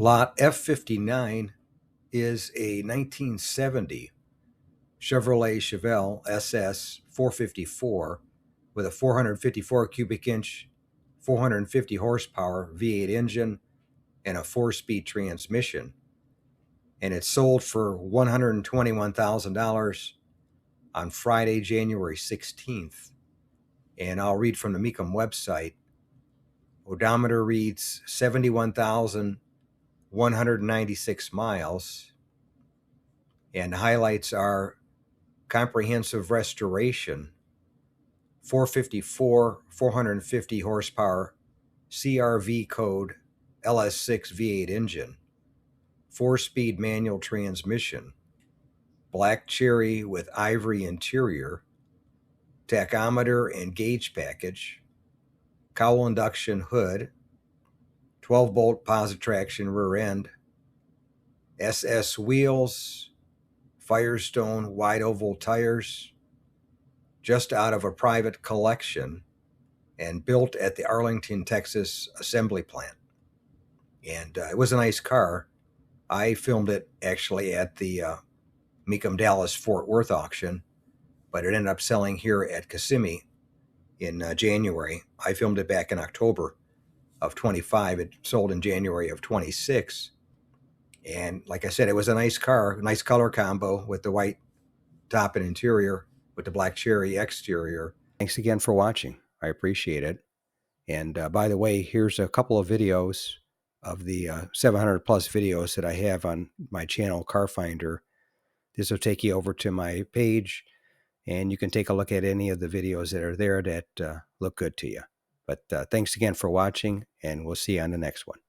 Lot F59 is a 1970 Chevrolet Chevelle SS 454 with a 454 cubic inch, 450 horsepower V8 engine and a 4-speed transmission. And it sold for $121,000 on Friday, January 16th. And I'll read from the Mecum website. Odometer reads 71,196 miles. And highlights are comprehensive restoration, 454, 450 horsepower, CRV code, LS6 V8 engine, 4-speed manual transmission, black cherry with ivory interior, tachometer and gauge package, cowl induction hood, 12-bolt positive traction rear end, SS wheels, Firestone wide oval tires, just out of a private collection and built at the Arlington, Texas assembly plant. And it was a nice car. I filmed it actually at the Mecum Dallas Fort Worth auction, but it ended up selling here at Kissimmee in January. I filmed it back in October of 25. It sold in January of 26. And like I said, it was a nice car, nice color combo with the white top and interior with the black cherry exterior. Thanks again for watching. I appreciate it. And by the way, here's a couple of videos of the 700 plus videos that I have on my channel, Car Finder. This will take you over to my page, and you can take a look at any of the videos that are there that look good to you. But thanks again for watching, and we'll see you on the next one.